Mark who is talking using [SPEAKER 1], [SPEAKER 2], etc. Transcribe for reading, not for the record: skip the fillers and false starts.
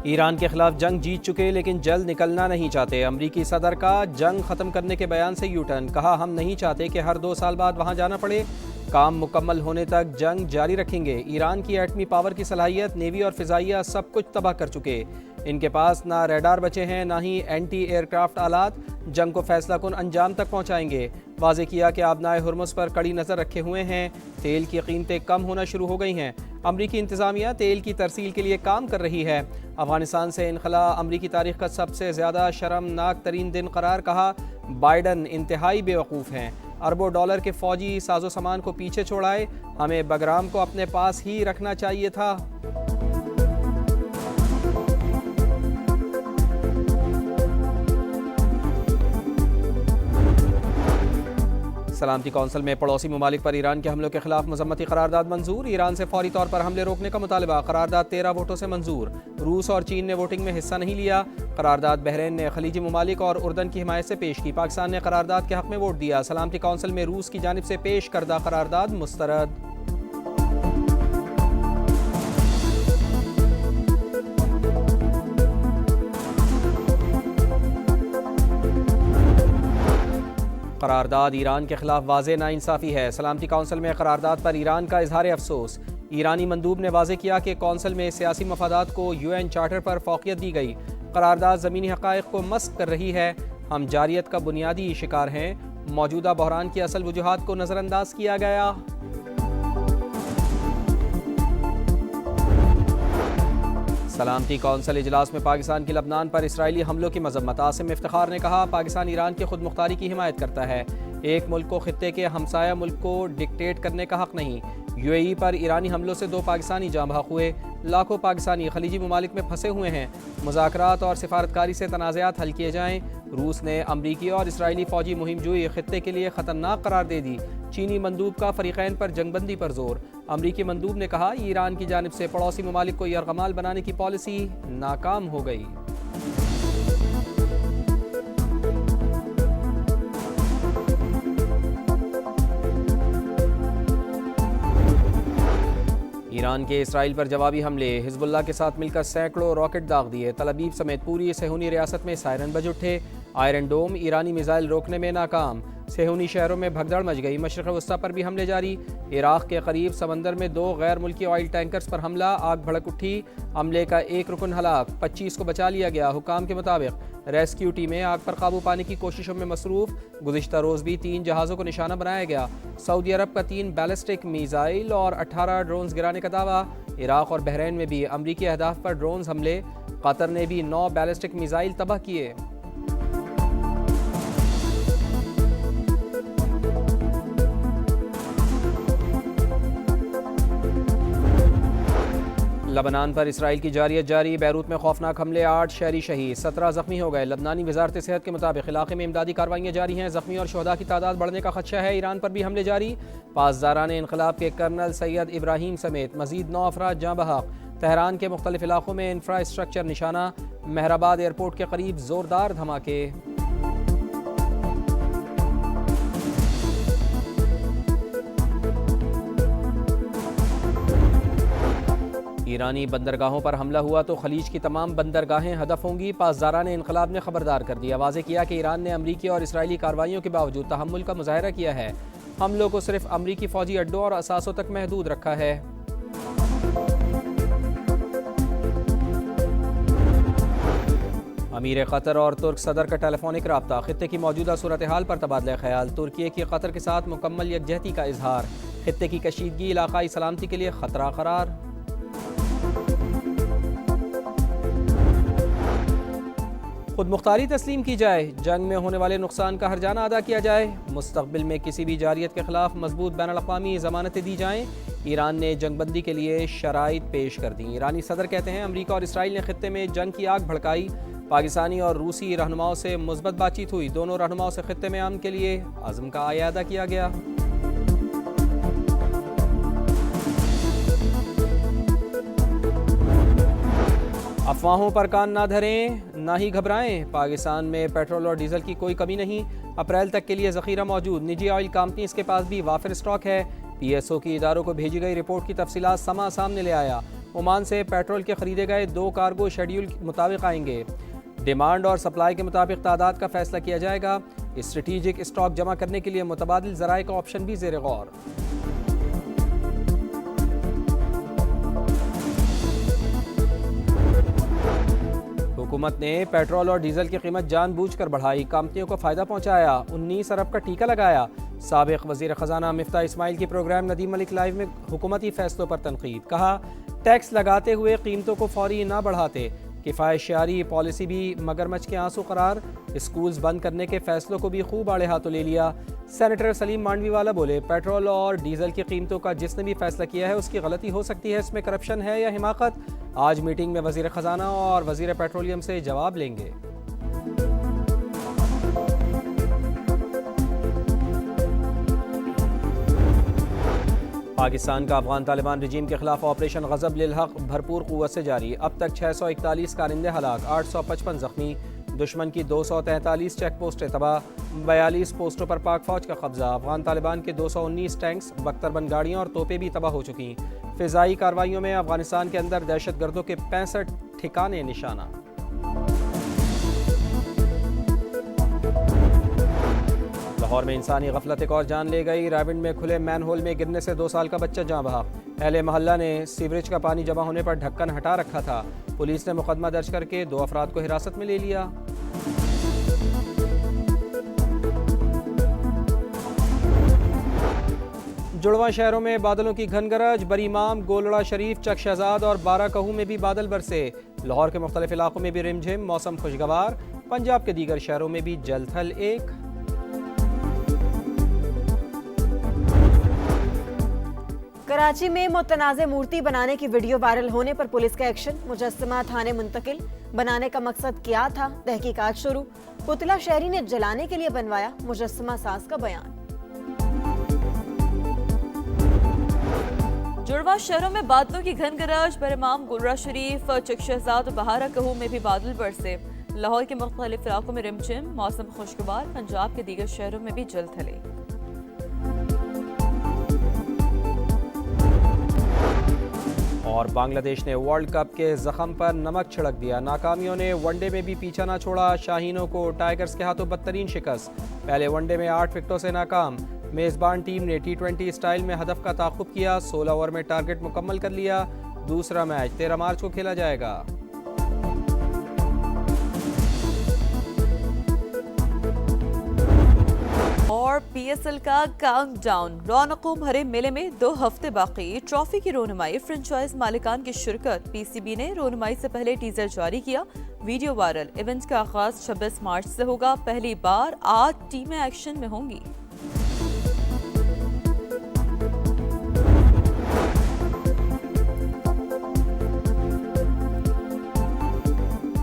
[SPEAKER 1] Iran के खिलाफ जंग जीत चुके लेकिन जल्द निकलना नहीं चाहते। अमरीकी सदर का जंग ख़त्म करने के बयान से यूटर्न। कहा, हम नहीं चाहते कि हर 2 साल बाद वहाँ जाना पड़े। काम मुकम्मल होने तक जंग जारी रखेंगे। ईरान की एटमी पावर की सलाहियत, नेवी और फ़िज़ाइया सब कुछ तबाह कर चुके। इनके पास ना रडार बचे हैं ना ही एंटी एयरक्राफ्ट आलात। जंग को फैसला कुन अंजाम तक पहुँचाएंगे। वाज़े किया कि आबनाए हुर्मुज़ पर कड़ी नज़र रखे हुए हैं। तेल की कीमतें कम होना शुरू हो गई हैं। अमरीकी इंतज़ामिया तेल की तरसील के लिए काम कर रही है। अफगानिस्तान से इनखला अमरीकी तारीख का सबसे ज़्यादा शर्मनाक तरीन दिन करार। कहा, बाइडन इंतहाई बेवकूफ़ हैं। अरबों डॉलर के फ़ौजी साजो सामान को पीछे छोड़ाए। हमें बगराम को अपने पास ही रखना चाहिए था। सलामती कौंसिल में पड़ोसी ममालिक पर ईरान के हमलों के खिलाफ मजम्मती करारदाद मंजूर। ईरान से फौरी तौर पर हमले रोकने का मुतालबा। करारदाद 13 वोटों से मंजूर। रूस और चीन ने वोटिंग में हिस्सा नहीं लिया। करारदाद बहरीन ने खलीजी ममालिक और उर्दन की हिमायत से पेश की। पाकिस्तान ने करारदाद के हक में वोट दिया। सलामती कौंसिल में रूस की जानिब से पेश करदा करारदाद मुस्तरद। करारदाद ईरान के खिलाफ वाज़े नाइंसाफ़ी है। सलामती कौंसिल में करारदाद पर ईरान का इजहार अफसोस। ईरानी मंदूब ने वाज़े किया कि कौंसिल में सियासी मफादात को UN चार्टर पर फ़ौक़ियत दी गई। करारदाद ज़मीनी हक़ाइक़ को मस्क कर रही है। हम जारियत का बुनियादी शिकार हैं। मौजूदा बहरान की असल वजूहात को नज़रअंदाज किया गया। सलामती कौंसिल इजलास में पाकिस्तान की लबनान पर इसराइली हमलों की मजम्मत। आसिम इफ्तिखार ने कहा, पाकिस्तान ईरान की खुद मुख्तारी की हिमायत करता है। एक मुल्क को खित्ते के हमसाया मुल्क को डिक्टेट करने का हक नहीं। UAE पर ईरानी हमलों से 2 पाकिस्तानी जाँ बहक हुए। लाखों पाकिस्तानी खलीजी ममालिक में फंसे हुए हैं। मुज़ाकरात और सिफारतकारी से तनाज़ात हल किए जाएँ। रूस ने अमरीकी और इसराइली फ़ौजी मुहिम जुई खित्ते के लिए ख़तरनाक करार दे दी। चीनी मंदूब का फ़रीक़ैन पर जंगबंदी पर जोर। अमरीकी मंदूब ने कहा, ईरान की जानिब से पड़ोसी ममालिक को यरगमाल बनाने की पॉलिसी नाकाम हो गई। ईरान के इसराइल पर जवाबी हमले। हिजबुल्लाह के साथ मिलकर सैकड़ों रॉकेट दाग दिए। तल अबीब समेत पूरी सेहूनी रियासत में सायरन बज उठे। आयरन डोम ईरानी मिसाइल रोकने में नाकाम। सेहूनी शहरों में भगदड़ मच गई। मशरक़ वस्ता पर भी हमले जारी। इराक़ के करीब समंदर में 2 गैर मुल्की ऑयल टैंकर्स पर हमला। आग भड़क उठी। हमले का 1 रुकन हलाक, 25 को बचा लिया गया। हुकाम के मुताबिक रेस्क्यू टीमें आग पर काबू पाने की कोशिशों में मसरूफ़। गुज़िश्ता रोज़ भी 3 जहाज़ों को निशाना बनाया गया। सऊदी अरब का 3 बैलिस्टिक मिसाइल और 18 ड्रोन्स गिराने का दावा। इराक़ और बहरीन में भी अमरीकी अहदाफ पर ड्रोन्स हमले। कतर ने भी 9 बैलिस्टिक मिसाइल तबाह किए। लबनान पर इसराइल की जारियत जारी। बैरूत में खौफनाक हमले, 8 शहरी शहीद, 17 जख्मी हो गए। लबनानी वजारत सेहत के मुताबिक इलाके में इमदादी कार्रवाइयाँ जारी हैं। जख्मी और शहदा की तादाद बढ़ने का खदशा है। ईरान पर भी हमले जारी। पासदारान इनकलाब के कर्नल सैयद इब्राहिम समेत मजीद 9 अफराद जाँ बहक। तेहरान के मुख्तलिफ इलाकों में इंफ्रास्ट्रक्चर निशाना। मेहराबाद एयरपोर्ट के करीब जोरदार धमाके। ईरानी बंदरगाहों पर हमला हुआ तो खलीज की तमाम बंदरगाहें हदफ होंगी। पासदारान इनकलाब ने खबरदार कर दिया। वाज़े किया कि ईरान ने अमरीकी और इसराइली कार्रवाइयों के बावजूद तहम्मुल का मुजाहरा किया है। हमलों को सिर्फ अमरीकी फ़ौजी अड्डों और असासों तक महदूद रखा है। अमीर कतर और तुर्क सदर का टेलीफोनिक रब्ता। खित्ते की मौजूदा सूरत हाल पर तबादला ख्याल। तुर्की की कतर के साथ मुकम्मल यकजहती का इजहार। खित्ते की कशीदगी इलाकाई सलामती के लिए खतरा करार। खुद मुख्तारी तस्लीम की जाए। जंग में होने वाले नुकसान का हर्जाना अदा किया जाए। मुस्तकबिल में किसी भी जारियत के खिलाफ मजबूत बैनुल-अक़वामी ज़मानतें दी जाएँ। ईरान ने जंगबंदी के लिए शराइत पेश कर दी। ईरानी सदर कहते हैं, अमरीका और इसराइल ने खित्ते में जंग की आग भड़काई। पाकिस्तानी और रूसी रहनुमाओं से मुस्बत बातचीत हुई। दोनों रहनुमाओं से खित्ते में अमन के लिए अज़्म का आयादा किया गया। अफवाहों पर कान ना धरें, ना ही घबराएं। पाकिस्तान में पेट्रोल और डीजल की कोई कमी नहीं। अप्रैल तक के लिए ज़ख़ीरा मौजूद। निजी ऑयल कंपनीज के पास भी वाफिर स्टॉक है। PSO की इदारों को भेजी गई रिपोर्ट की तफसीलात समा सामने ले आया। ओमान से पेट्रोल के खरीदे गए 2 कार्गो शेड्यूल के मुताबिक आएंगे। डिमांड और सप्लाई के मुताबिक तादाद का फैसला किया जाएगा। स्ट्रेटेजिक स्टॉक जमा करने के लिए मुतबादिल ज़राए का ऑप्शन भी ज़ेर गौर। हुकूमत ने पेट्रोल और डीजल की कीमत जानबूझकर बढ़ाई, कंपनियों को फायदा पहुंचाया, 19 अरब का टीका लगाया। साबिक वजीर खजाना मिफ्ता इस्माइल की प्रोग्राम नदीम मलिक लाइव में हुकूमती फैसलों पर तनकीद। कहा, टैक्स लगाते हुए कीमतों को फौरी ना बढ़ाते। किफ़ायत-शारी पॉलिसी भी मगरमच्छ के आंसू करार। स्कूल्स बंद करने के फैसलों को भी खूब आड़े हाथों ले लिया। सेनेटर सलीम मांडवीवाला बोले, पेट्रोल और डीजल की कीमतों का जिसने भी फैसला किया है उसकी गलती हो सकती है, इसमें करप्शन है या हिमाकत। आज मीटिंग में वजीर खजाना और वजीर पेट्रोलियम से जवाब लेंगे। पाकिस्तान का अफगान तालिबान रजीम के खिलाफ ऑपरेशन गज़ब लिल हक़ भरपूर क़ुव्वत से जारी। अब तक 641 कारिंदे हलाक, 855 जख्मी। दुश्मन की 243 चेक पोस्टें तबाह, 42 पोस्टों पर पाक फौज का कब्जा। अफगान तालिबान के 219 टैंक्स, बख्तरबंद गाड़ियाँ और तोपें भी तबाह हो चुकी। फ़िज़ाई कार्रवाइयों में अफगानिस्तान के अंदर दहशतगर्दों के 65 ठिकाने निशाना। लाहौर में इंसानी गफलत एक और जान ले गई। राविंड में खुले मैन होल में गिरने से 2 साल का बच्चा जाँ बहा। अहले मोहल्ला ने सीवरेज का पानी जमा होने पर ढक्कन हटा रखा था। पुलिस ने मुकदमा दर्ज करके 2 अफराद को हिरासत में ले लिया। जुड़वा शहरों में बादलों की घन गरज, बरीमाम, गोलड़ा शरीफ, चक शहजाद और बाराकहू में भी बादल बरसे। लाहौर के मुख्तलिफ इलाकों में भी रिमझिम, मौसम खुशगवार। पंजाब के दीगर शहरों में भी जलथल एक।
[SPEAKER 2] कराची में मुतनाज़ मूर्ति बनाने की वीडियो वायरल होने पर पुलिस का एक्शन, मुजस्समा थाने मुंतकिल। बनाने का मकसद क्या था, तहकीकात शुरू। पुतला शहरी ने जलाने के लिए बनवाया, मुजस्समा साज का बयान।
[SPEAKER 3] जुड़वा शहरों में बादलों की घन गरज, बरमाम, गुलरा शरीफ, चक शहजाद और बहाराकहू में भी बादल बरसे। लाहौर के मुख्तलिफ इलाकों में रिमझिम, मौसम खुशगवार। पंजाब के दीगर शहरों में भी जलथले।
[SPEAKER 1] और बांग्लादेश ने वर्ल्ड कप के जख्म पर नमक छिड़क दिया। नाकामियों ने वनडे में भी पीछा ना छोड़ा। शाहीनों को टाइगर्स के हाथों बदतरीन शिकस्त। पहले वनडे में 8 विकेटों से नाकाम। मेज़बान टीम ने T20 स्टाइल में हदफ का ताक़ुब किया। 16 ओवर में टारगेट मुकम्मल कर लिया। दूसरा मैच 13 मार्च को खेला जाएगा।
[SPEAKER 3] और PSL का काउंटडाउन, रौनकों भरे मेले में 2 हफ्ते बाकी। ट्रॉफी की रोनुमाई, फ्रेंचाइज मालिकान की शिरकत। PCB ने रोनुमाई से पहले टीजर जारी किया, वीडियो वायरल। इवेंट का आगाज 26 मार्च से होगा। पहली बार 8 टीमें एक्शन में होंगी।